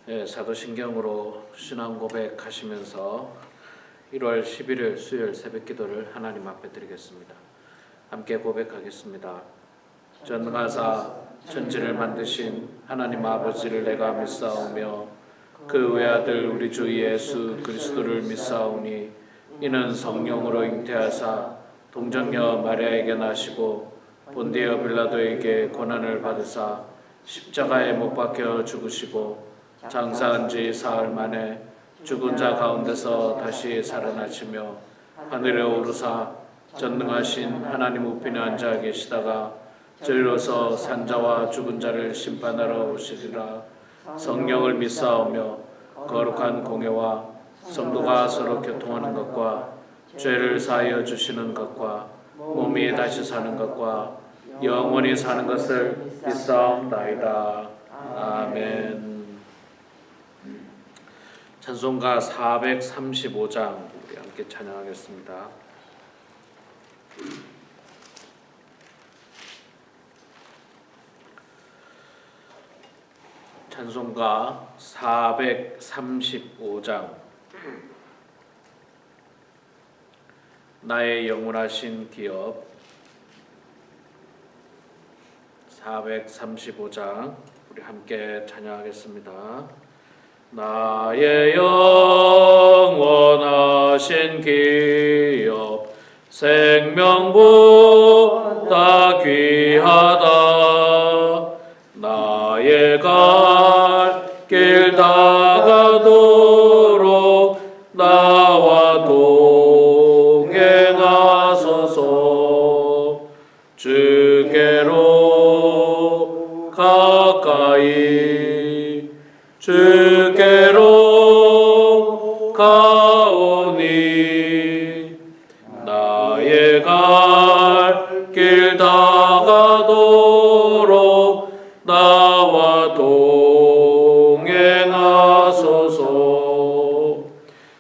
사도신경으로 신앙 고백하시면서 1월 11일 수요일 새벽기도를 하나님 앞에 드리겠습니다. 함께 고백하겠습니다. 전능하사 천지를 만드신 하나님 아버지를 내가 믿사오며 그 외아들 우리 주 예수 그리스도를 믿사오니 이는 성령으로 잉태하사 동정녀 마리아에게 나시고 본디오 빌라도에게 고난을 받으사 십자가에 못 박혀 죽으시고 장사한 지 사흘 만에 죽은 자 가운데서 다시 살아나시며 하늘에 오르사 전능하신 하나님 우편에 앉아 계시다가 저리로서 산자와 죽은 자를 심판하러 오시리라. 성령을 믿사오며 거룩한 공회와 성도가 서로 교통하는 것과 죄를 사하여 주시는 것과 몸이 다시 사는 것과 영원히 사는 것을 믿사옵나이다. 아멘. 찬송가 435장 우리 함께 찬양하겠습니다. 찬송가 435장 나의 영원하신 기업 435장 우리 함께 찬양하겠습니다. 나의 영원하신 기업 생명보다 귀하다. 나의 갈 길 다가도록 나와 동행하소서. 주께로 가까이 주께로 가오니 나의 갈 길 다가도록 나와 동행하소서.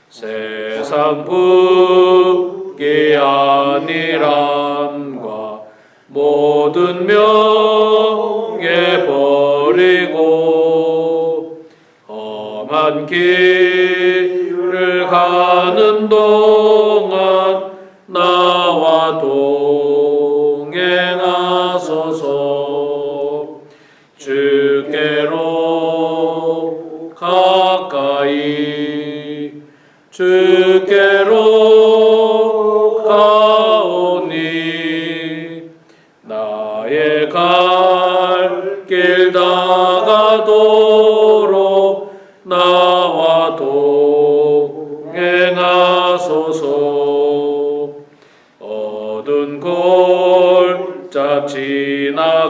세상 부귀 아니람과 모든 명예 버리고 험한 길을 가는 동안 나와 동행하소서. 주께로 가까이 주께로 가오니 나의 갈 길 다가도록 나와 동행하소서. 어두운 골짜 지나가며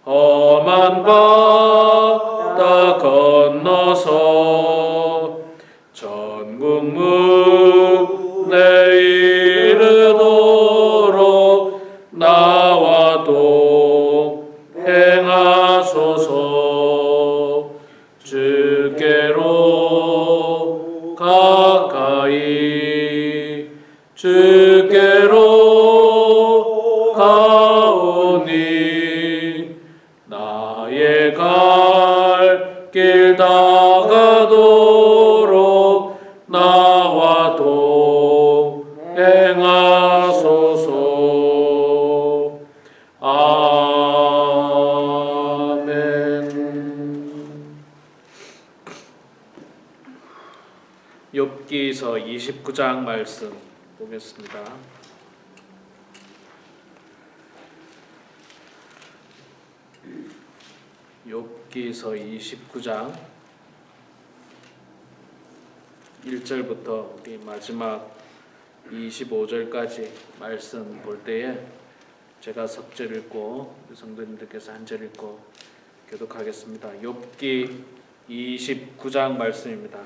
험한 바다 건너서 천국 문에 이르도록 나와 동행하소서. 주께로 가까이 주께로 가오니 나의 갈 길 다가도록 나와 동행하소서. 아멘. 욥기서 29장 말씀 보겠습니다. 욥기서 29장 1절부터 우리 마지막 25절까지 말씀 볼 때에 제가 석 절 읽고 성도님들께서 한 절 읽고 교독하겠습니다. 욥기 29장 말씀입니다.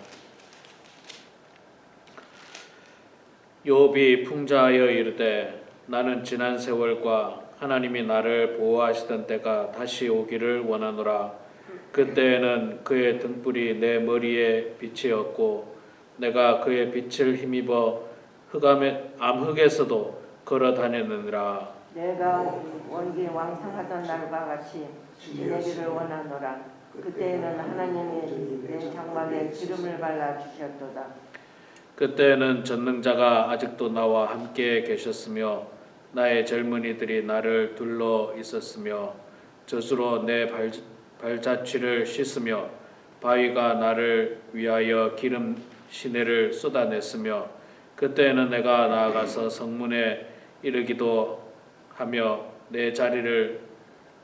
욥이 풍자하여 이르되 나는 지난 세월과 하나님이 나를 보호하시던 때가 다시 오기를 원하노라. 그때에는 그의 등불이 내 머리에 빛이었고 내가 그의 빛을 힘입어 암흑에서도 걸어 다녔느니라. 내가 원기 왕성하던 날과 같이 지내기를 원하노라. 그때에는 하나님이 내 장막에 기름을 발라 주셨도다. 그때는 전능자가 아직도 나와 함께 계셨으며 나의 젊은이들이 나를 둘러 있었으며 젖으로 내 발자취를 씻으며 바위가 나를 위하여 기름 시내를 쏟아냈으며 그때는 내가 나아가서 성문에 이르기도 하며 내 자리를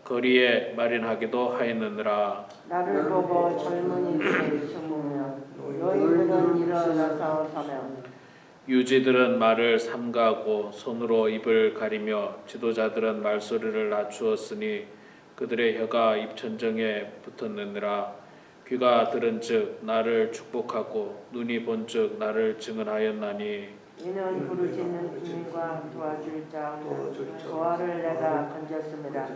거리에 마련하기도 하였느니라. 나를 보고 젊은이들이 숨으며 노인들은 일어나서 서며 유지들은 말을 삼가하고 손으로 입을 가리며 지도자들은 말소리를 낮추었으니 그들의 혀가 입천정에 붙었느니라. 귀가 들은즉 나를 축복하고 눈이 본즉 나를 증언하였나니 이는 부르짖는 주님과 도와줄 자 조화를 내가 건졌습니다.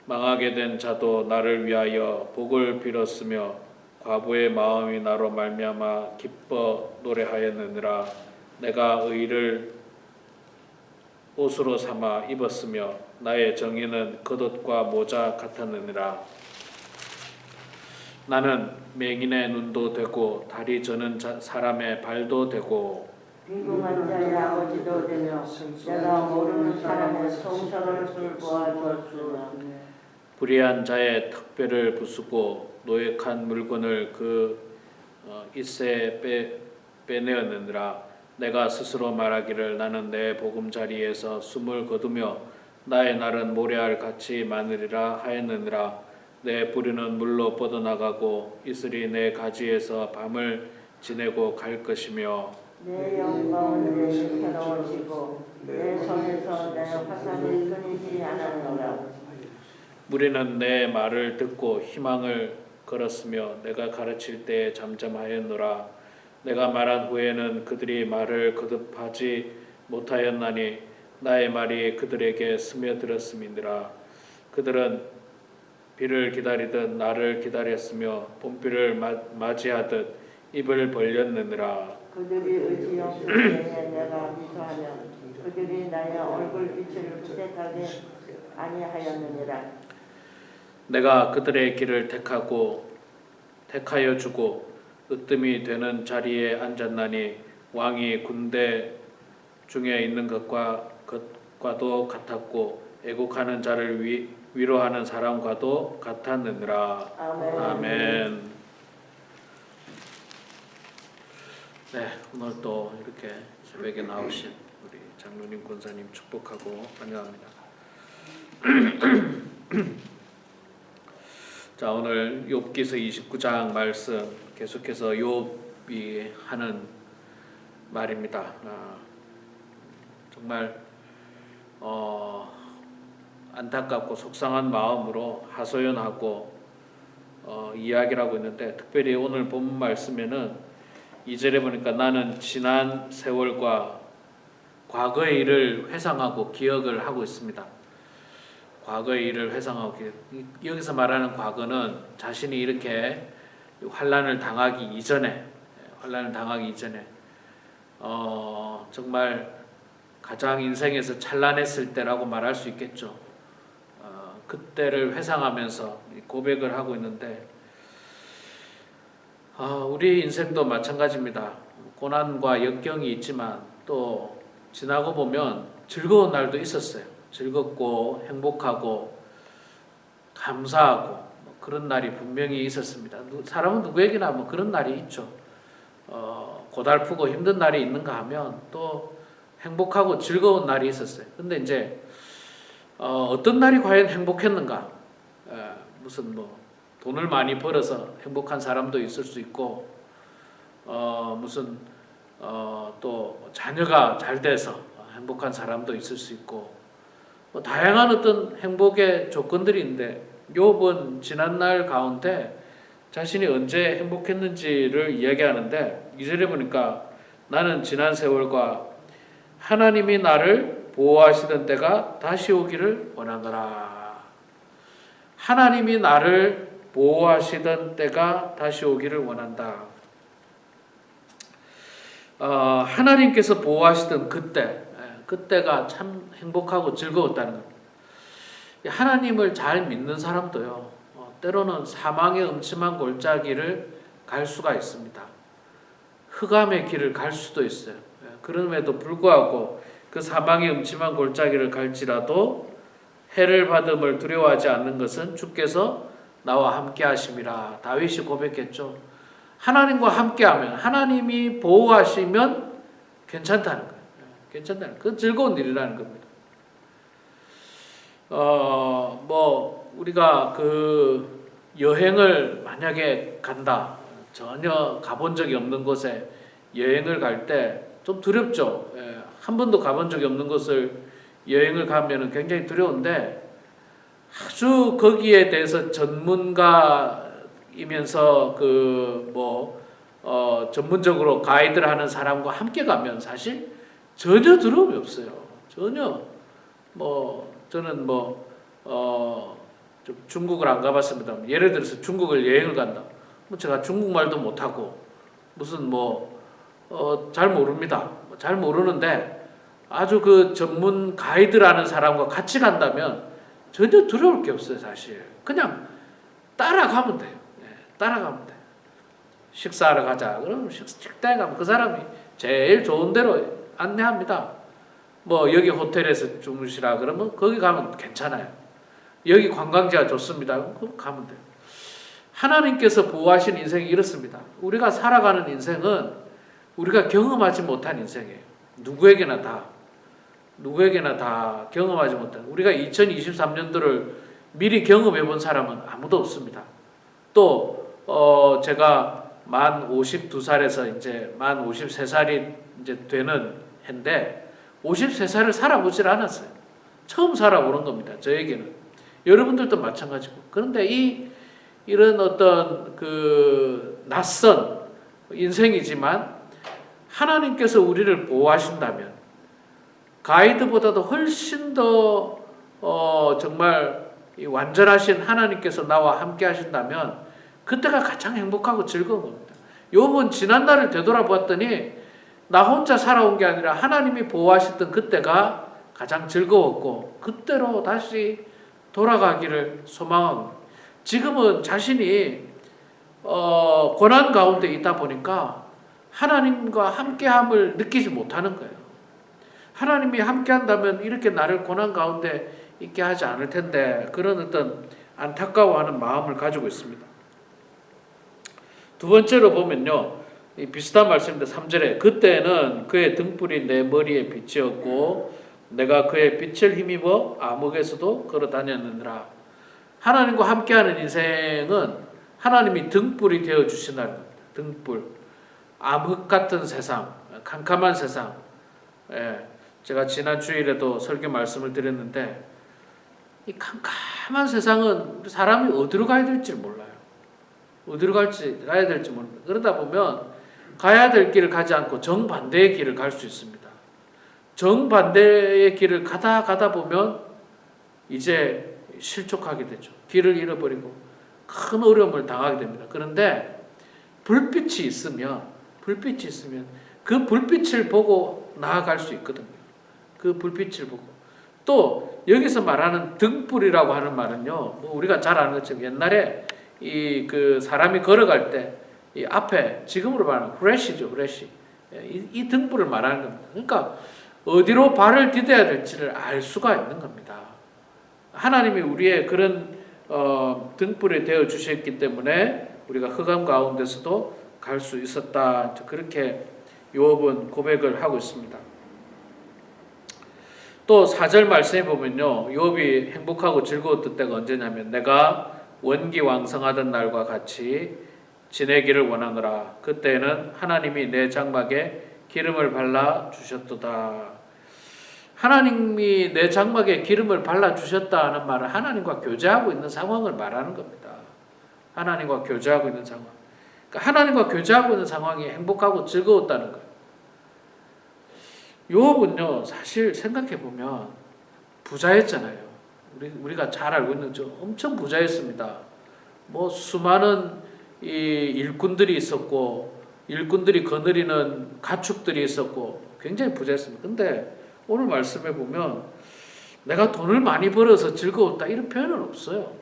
망하게 된 자도 나를 위하여 복을 빌었으며 과부의 마음이 나로 말미암아 기뻐 노래하였느니라. 내가 의를 옷으로 삼아 입었으며 나의 정의는 겉옷과 모자 같았느니라. 나는 맹인의 눈도 되고 다리 저는 사람의 발도 되고 비궁한 자의 아버지도 되며 내가 모르는 사람의 성서를 돌보아 주었으며 불의한 자의 턱뼈를 부수고 노획한 물건을 그 잇새 빼내었느니라. 내가 스스로 말하기를 나는 내 보금자리에서 숨을 거두며 나의 날은 모래알 같이 많으리라 하였느니라. 내 뿌리는 물로 뻗어나가고 이슬이 내 가지에서 밤을 지내고 갈 것이며 내 영광은 내게 새로워지고 내 손에서 내 화살이 끊이지 않았노라. 무리는 내 말을 듣고 희망을 걸었으며 내가 가르칠 때에 잠잠하였노라. 내가 말한 후에는 그들이 말을 거듭하지 못하였나니 나의 말이 그들에게 스며들었음이니라. 그들은 비를 기다리듯 나를 기다렸으며 봄비를 맞이하듯 입을 벌렸느니라. 그들이 의지 없을 때에 내가 미소하며 그들이 나의 얼굴빛을 부색하게 아니하였느니라. 내가 그들의 길을 택하여 주고 으뜸이 되는 자리에 앉았나니 왕이 군대 중에 있는 것과도 같았고 애국하는 자를 위로하는 사람과도 같았느니라. 아멘. 아멘. 네, 오늘 또 이렇게 새벽에 나오신 우리 장로님 권사님 축복하고 환영합니다. 자, 오늘 욥기서 29장 말씀 계속해서 욥이 하는 말입니다. 정말 안타깝고 속상한 마음으로 하소연하고 이야기를 하고 있는데, 특별히 오늘 본 말씀에는 2절에 보니까 나는 지난 세월과 과거의 일을 회상하고 기억을 하고 있습니다. 과거의 일을 회상하고 여기서 말하는 과거는 자신이 이렇게 환난을 당하기 이전에 정말 가장 인생에서 찬란했을 때라고 말할 수 있겠죠. 그때를 회상하면서 고백을 하고 있는데, 우리 인생도 마찬가지입니다. 고난과 역경이 있지만 또 지나고 보면 즐거운 날도 있었어요. 즐겁고 행복하고 감사하고 그런 날이 분명히 있었습니다. 사람은 누구에게나 그런 날이 있죠. 고달프고 힘든 날이 있는가 하면 또 행복하고 즐거운 날이 있었어요. 근데 이제 어떤 날이 과연 행복했는가? 무슨 돈을 많이 벌어서 행복한 사람도 있을 수 있고, 무슨 또 자녀가 잘 돼서 행복한 사람도 있을 수 있고, 다양한 어떤 행복의 조건들이 있는데, 욥은 지난날 가운데 자신이 언제 행복했는지를 이야기하는데 2절에 보니까 나는 지난 세월과 하나님이 나를 보호하시던 때가 다시 오기를 원하노라. 하나님이 나를 보호하시던 때가 다시 오기를 원한다. 하나님께서 보호하시던 그때가 참 행복하고 즐거웠다는 겁니다. 하나님을 잘 믿는 사람도요, 때로는 사망의 음침한 골짜기를 갈 수가 있습니다. 흑암의 길을 갈 수도 있어요. 그럼에도 불구하고 그 사망의 음침한 골짜기를 갈지라도 해를 받음을 두려워하지 않는 것은 주께서 나와 함께 하심이라. 다윗이 고백했죠. 하나님과 함께하면, 하나님이 보호하시면 괜찮다는 거예요. 괜찮다는 거예요. 그 즐거운 일이라는 겁니다. 우리가 그 여행을 만약에 간다, 전혀 가본 적이 없는 곳에 여행을 갈 때 좀 두렵죠. 한 번도 가본 적이 없는 곳을 여행을 가면은 굉장히 두려운데, 아주 거기에 대해서 전문가이면서 전문적으로 가이드를 하는 사람과 함께 가면 사실 전혀 두려움이 없어요. 전혀. 저는 좀 중국을 안 가봤습니다. 예를 들어서 중국을 여행을 간다. 제가 중국말도 못하고 무슨 잘 모릅니다. 잘 모르는데 아주 그 전문 가이드라는 사람과 같이 간다면 전혀 두려울 게 없어요. 사실 그냥 따라가면 돼요. 따라가면 돼요. 식사하러 가자. 그러면 식당에 가면 그 사람이 제일 좋은 데로 안내합니다. 여기 호텔에서 주무시라 그러면 거기 가면 괜찮아요. 여기 관광지가 좋습니다. 그럼 가면 돼요. 하나님께서 보호하신 인생이 이렇습니다. 우리가 살아가는 인생은 우리가 경험하지 못한 인생이에요. 누구에게나 다 경험하지 못한. 우리가 2023년도를 미리 경험해 본 사람은 아무도 없습니다. 또 제가 만 52살에서 이제 만 53살이 이제 되는 해인데 53살을 살아보질 않았어요. 처음 살아보는 겁니다. 저에게는. 여러분들도 마찬가지고. 그런데 이런 어떤 그 낯선 인생이지만 하나님께서 우리를 보호하신다면, 가이드보다도 훨씬 더 정말 완전하신 하나님께서 나와 함께 하신다면 그때가 가장 행복하고 즐거운 겁니다. 욥은 지난날을 되돌아보았더니 나 혼자 살아온 게 아니라 하나님이 보호하셨던 그때가 가장 즐거웠고 그때로 다시 돌아가기를 소망합니다. 지금은 자신이 고난 가운데 있다 보니까 하나님과 함께함을 느끼지 못하는 거예요. 하나님이 함께한다면 이렇게 나를 고난 가운데 있게 하지 않을 텐데, 그런 어떤 안타까워하는 마음을 가지고 있습니다. 두 번째로 보면요, 이 비슷한 말씀인데 3절에 그때는 그의 등불이 내 머리에 빛이었고 내가 그의 빛을 힘입어 암흑에서도 걸어 다녔느니라. 하나님과 함께하는 인생은 하나님이 등불이 되어 주신다는 겁니다. 등불. 암흑 같은 세상, 캄캄한 세상. 제가 지난 주일에도 설교 말씀을 드렸는데 이 캄캄한 세상은 사람이 어디로 가야 될지 몰라요. 어디로 가야 될지 모릅니다. 그러다 보면 가야 될 길을 가지 않고 정반대의 길을 갈 수 있습니다. 정반대의 길을 가다 보면 이제 실족하게 되죠. 길을 잃어버리고 큰 어려움을 당하게 됩니다. 그런데 불빛이 있으면 그 불빛을 보고 나아갈 수 있거든요. 그 불빛을 보고. 또 여기서 말하는 등불이라고 하는 말은요, 우리가 잘 아는 것처럼 옛날에 그 사람이 걸어갈 때 이 앞에 지금으로 말하는 후레쉬죠, 후레쉬. 이 등불을 말하는 겁니다. 그러니까 어디로 발을 디뎌야 될지를 알 수가 있는 겁니다. 하나님이 우리의 그런 등불이 되어 주셨기 때문에 우리가 흑암 가운데서도 갈 수 있었다. 그렇게 욥은 고백을 하고 있습니다. 또 4절 말씀에 보면요, 욥이 행복하고 즐거웠던 때가 언제냐면 내가 원기왕성하던 날과 같이 지내기를 원하노라. 그때는 하나님이 내 장막에 기름을 발라 주셨도다. 하나님이 내 장막에 기름을 발라 주셨다는 말은 하나님과 교제하고 있는 상황을 말하는 겁니다. 하나님과 교제하고 있는 상황. 그러니까 하나님과 교제하고 있는 상황이 행복하고 즐거웠다는 거예요. 욥은요, 사실 생각해 보면 부자였잖아요. 우리가 잘 알고 있는 저 엄청 부자였습니다. 수많은 이 일꾼들이 있었고 일꾼들이 거느리는 가축들이 있었고 굉장히 부자였습니다. 근데 오늘 말씀해 보면 내가 돈을 많이 벌어서 즐거웠다 이런 표현은 없어요.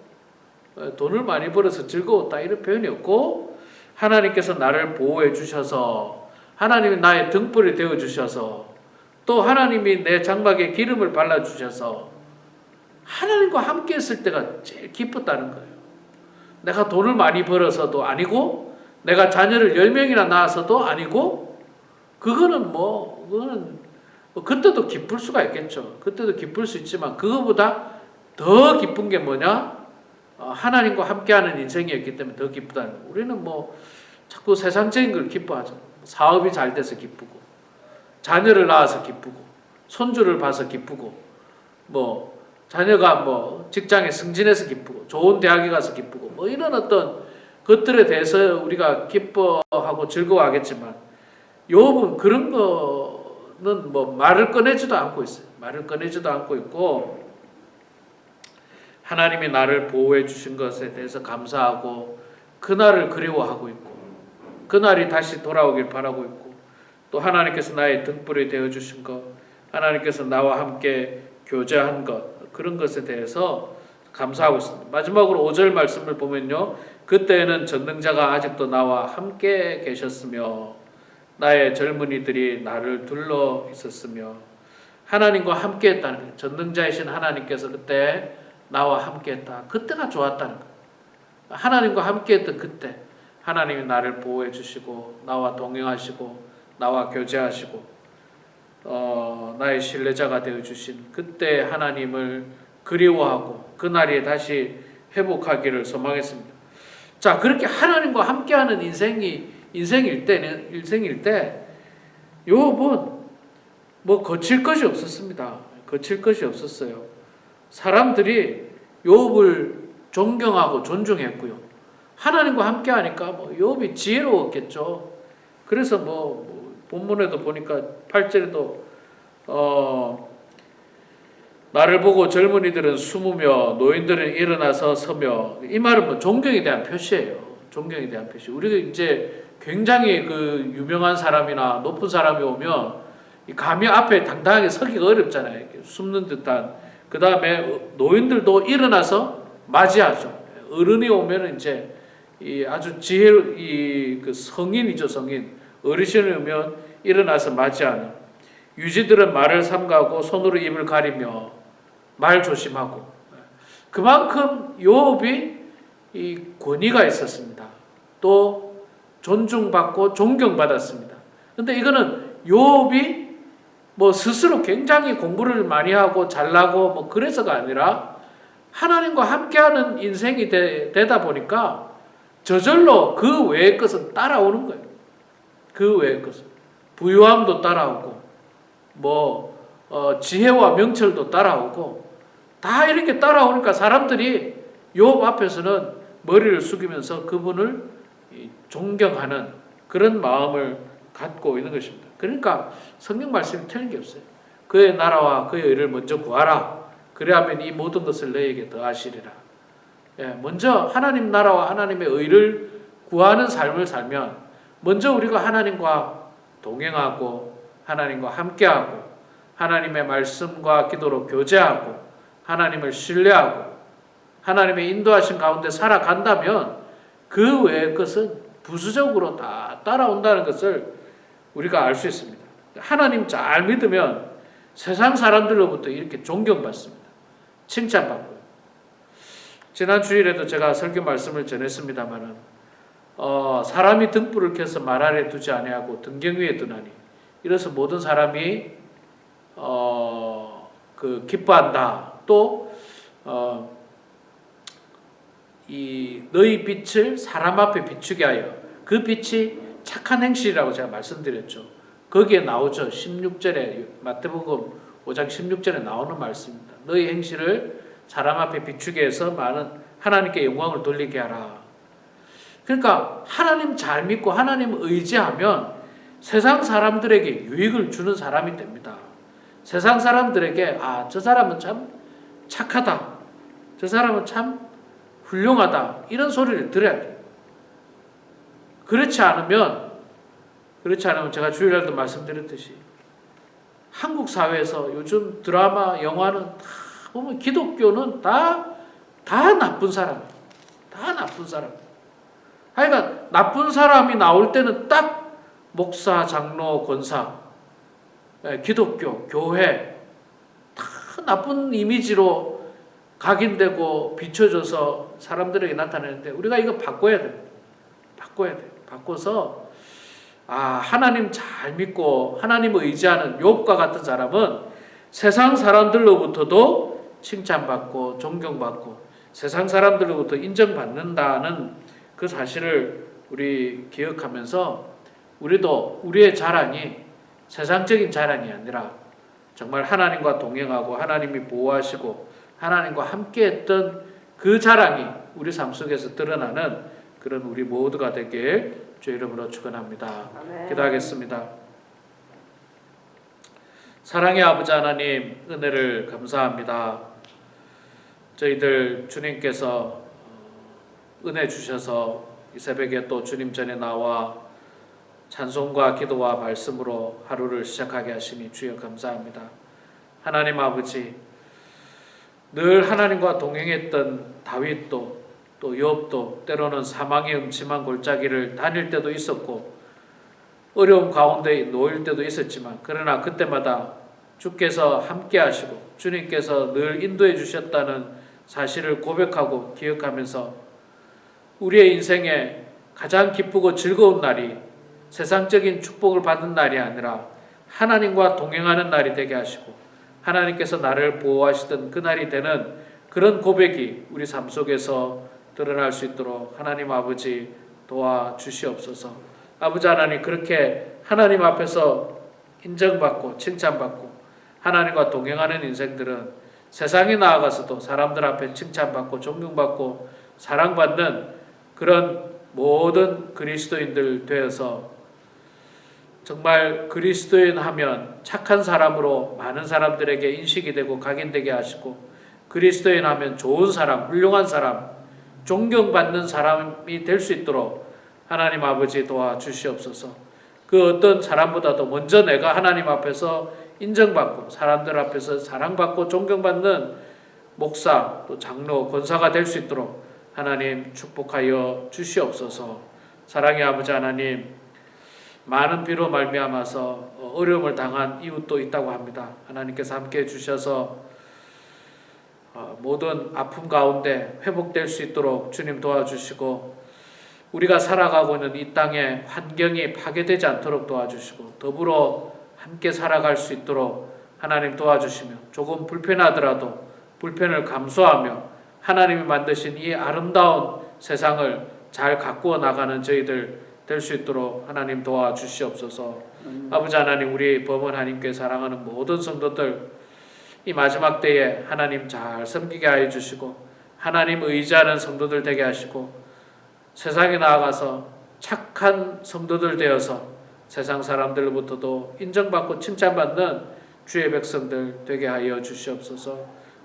돈을 많이 벌어서 즐거웠다 이런 표현이 없고 하나님께서 나를 보호해 주셔서 하나님이 나의 등불이 되어 주셔서 또 하나님이 내 장막에 기름을 발라 주셔서 하나님과 함께 했을 때가 제일 기뻤다는 거예요. 내가 돈을 많이 벌어서도 아니고 내가 자녀를 10명이나 낳아서도 아니고 그거는 그때도 기쁠 수가 있겠죠. 그때도 기쁠 수 있지만 그거보다 더 기쁜 게 뭐냐? 하나님과 함께하는 인생이었기 때문에 더 기쁘다는 거예요. 우리는 자꾸 세상적인 걸 기뻐하죠. 사업이 잘 돼서 기쁘고 자녀를 낳아서 기쁘고 손주를 봐서 기쁘고 자녀가 직장에 승진해서 기쁘고 좋은 대학에 가서 기쁘고 이런 어떤 것들에 대해서 우리가 기뻐하고 즐거워하겠지만 욥은 그런 거는 말을 꺼내지도 않고 있어요. 말을 꺼내지도 않고 있고 하나님이 나를 보호해 주신 것에 대해서 감사하고 그날을 그리워하고 있고 그날이 다시 돌아오길 바라고 있고 또 하나님께서 나의 등불이 되어 주신 것 하나님께서 나와 함께 교제한 것 그런 것에 대해서 감사하고 있습니다. 마지막으로 5절 말씀을 보면요. 그때에는 전능자가 아직도 나와 함께 계셨으며 나의 젊은이들이 나를 둘러 있었으며 하나님과 함께 했다는 거예요. 전능자이신 하나님께서 그때 나와 함께 했다. 그때가 좋았다는 거예요. 하나님과 함께 했던 그때 하나님이 나를 보호해 주시고 나와 동행하시고 나와 교제하시고 나의 신뢰자가 되어 주신 그때 하나님을 그리워하고 그날이 다시 회복하기를 소망했습니다. 자, 그렇게 하나님과 함께하는 인생일 때 욥은 거칠 것이 없었습니다. 거칠 것이 없었어요. 사람들이 욥을 존경하고 존중했고요. 하나님과 함께하니까 욥이 지혜로웠겠죠. 그래서 본문에도 보니까 8절에도 나를 보고 젊은이들은 숨으며 노인들은 일어나서 서며 이 말은 존경에 대한 표시예요. 존경에 대한 표시. 우리가 이제 굉장히 그 유명한 사람이나 높은 사람이 오면 감히 앞에 당당하게 서기가 어렵잖아요. 이렇게 숨는 듯한. 그 다음에 노인들도 일어나서 맞이하죠. 어른이 오면 이제 이 아주 그 성인이죠, 성인. 어르신이 오면 일어나서 맞이하는. 유지들은 말을 삼가고 손으로 입을 가리며 말 조심하고. 그만큼 욥이 이 권위가 있었습니다. 또 존중받고 존경받았습니다. 근데 이거는 욥이 스스로 굉장히 공부를 많이 하고 잘나고 그래서가 아니라 하나님과 함께하는 인생이 되다 보니까 저절로 그 외의 것은 따라오는 거예요. 그 외의 것은 부유함도 따라오고 지혜와 명철도 따라오고 다 이렇게 따라오니까 사람들이 욥 앞에서는 머리를 숙이면서 그분을 존경하는 그런 마음을 갖고 있는 것입니다. 그러니까 성경 말씀이 틀린 게 없어요. 그의 나라와 그의 의를 먼저 구하라. 그래야면 이 모든 것을 너에게 더하시리라. 먼저 하나님 나라와 하나님의 의를 구하는 삶을 살면 먼저 우리가 하나님과 동행하고 하나님과 함께하고 하나님의 말씀과 기도로 교제하고 하나님을 신뢰하고 하나님의 인도하신 가운데 살아간다면 그 외의 것은 부수적으로 다 따라온다는 것을 우리가 알 수 있습니다. 하나님 잘 믿으면 세상 사람들로부터 이렇게 존경받습니다. 칭찬받고요. 지난 주일에도 제가 설교 말씀을 전했습니다마는 사람이 등불을 켜서 말 아래 두지 아니하고 등경 위에 두나니 이래서 모든 사람이 기뻐한다. 또 이 너희 빛을 사람 앞에 비추게 하여 그 빛이 착한 행실이라고 제가 말씀드렸죠. 거기에 나오죠. 16절에 마태복음 5장 16절에 나오는 말씀입니다. 너희 행실을 사람 앞에 비추게 해서 많은 하나님께 영광을 돌리게 하라. 그러니까 하나님 잘 믿고 하나님 의지하면 세상 사람들에게 유익을 주는 사람이 됩니다. 세상 사람들에게 저 사람은 참 착하다. 저 사람은 참 훌륭하다. 이런 소리를 들어야 돼요. 그렇지 않으면 제가 주일날도 말씀드렸듯이 한국 사회에서 요즘 드라마, 영화는 다 보면 기독교는 다 나쁜 사람이에요. 나쁜 사람. 하여간 나쁜 사람이 나올 때는 딱 목사, 장로, 권사, 기독교, 교회 다 나쁜 이미지로 각인되고 비춰져서 사람들에게 나타내는데 우리가 이거 바꿔야 됩니다. 바꿔야 돼요. 바꿔서 하나님 잘 믿고 하나님 의지하는 욥과 같은 사람은 세상 사람들로부터도 칭찬받고 존경받고 세상 사람들로부터 인정받는다는 그 사실을 우리 기억하면서 우리도 우리의 자랑이 세상적인 자랑이 아니라 정말 하나님과 동행하고 하나님이 보호하시고 하나님과 함께했던 그 자랑이 우리 삶 속에서 드러나는 그런 우리 모두가 되길 주의 이름으로 축원합니다. 기도하겠습니다. 사랑의 아버지 하나님, 은혜를 감사합니다. 저희들 주님께서 은혜 주셔서 이 새벽에 또 주님 전에 나와 찬송과 기도와 말씀으로 하루를 시작하게 하시니 주여 감사합니다. 하나님 아버지, 늘 하나님과 동행했던 다윗도 또 욥도 때로는 사망의 음침한 골짜기를 다닐 때도 있었고 어려움 가운데 놓일 때도 있었지만 그러나 그때마다 주께서 함께 하시고 주님께서 늘 인도해 주셨다는 사실을 고백하고 기억하면서 우리의 인생에 가장 기쁘고 즐거운 날이 세상적인 축복을 받는 날이 아니라 하나님과 동행하는 날이 되게 하시고 하나님께서 나를 보호하시던 그 날이 되는 그런 고백이 우리 삶 속에서 드러날 수 있도록 하나님 아버지 도와주시옵소서. 아버지 하나님, 그렇게 하나님 앞에서 인정받고 칭찬받고 하나님과 동행하는 인생들은 세상에 나아가서도 사람들 앞에 칭찬받고 존경받고 사랑받는 그런 모든 그리스도인들 되어서 정말 그리스도인 하면 착한 사람으로 많은 사람들에게 인식이 되고 각인되게 하시고 그리스도인 하면 좋은 사람, 훌륭한 사람, 존경받는 사람이 될 수 있도록 하나님 아버지 도와주시옵소서. 그 어떤 사람보다도 먼저 내가 하나님 앞에서 인정받고 사람들 앞에서 사랑받고 존경받는 목사, 또 장로, 권사가 될 수 있도록 하나님 축복하여 주시옵소서. 사랑의 아버지 하나님, 많은 비로 말미암아서 어려움을 당한 이웃도 있다고 합니다. 하나님께서 함께해 주셔서 모든 아픔 가운데 회복될 수 있도록 주님 도와주시고 우리가 살아가고 있는 이 땅의 환경이 파괴되지 않도록 도와주시고 더불어 함께 살아갈 수 있도록 하나님 도와주시며 조금 불편하더라도 불편을 감수하며 하나님이 만드신 이 아름다운 세상을 잘 가꾸어 나가는 저희들 될 수 있도록 하나님 도와주시옵소서. 아버지 하나님, 우리 범원 하나님께 사랑하는 모든 성도들 이 마지막 때에 하나님 잘 섬기게 하여 주시고 하나님 의지하는 성도들 되게 하시고 세상에 나아가서 착한 성도들 되어서 세상 사람들로부터도 인정받고 칭찬받는 주의 백성들 되게 하여 주시옵소서.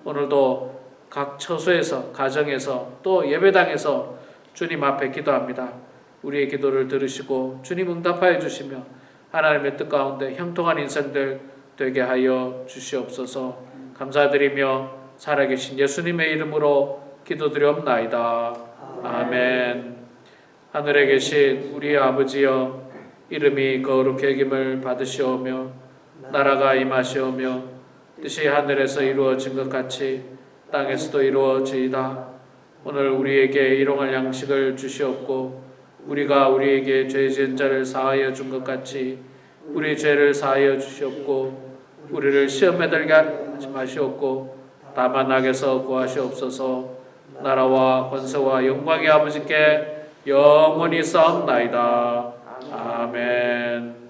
오늘도 각 처소에서 가정에서 또 예배당에서 주님 앞에 기도합니다. 우리의 기도를 들으시고 주님 응답하여 주시며 하나님의 뜻 가운데 형통한 인생들 되게 하여 주시옵소서. 감사드리며 살아계신 예수님의 이름으로 기도드리옵나이다. 아멘. 하늘에 계신 우리 아버지여, 이름이 거룩히 여김을 받으시오며 나라가 임하시오며 뜻이 하늘에서 이루어진 것 같이 땅에서도 이루어지이다. 오늘 우리에게 일용할 양식을 주시옵고 우리가 우리에게 죄 지은 자를 사하여 준 것 같이 우리 죄를 사하여 주시옵고 우리를 시험에 들게 하지 마시옵고 다만 악에서 구하시옵소서. 나라와 권세와 영광이 아버지께 영원히 쌓옵나이다. 아멘.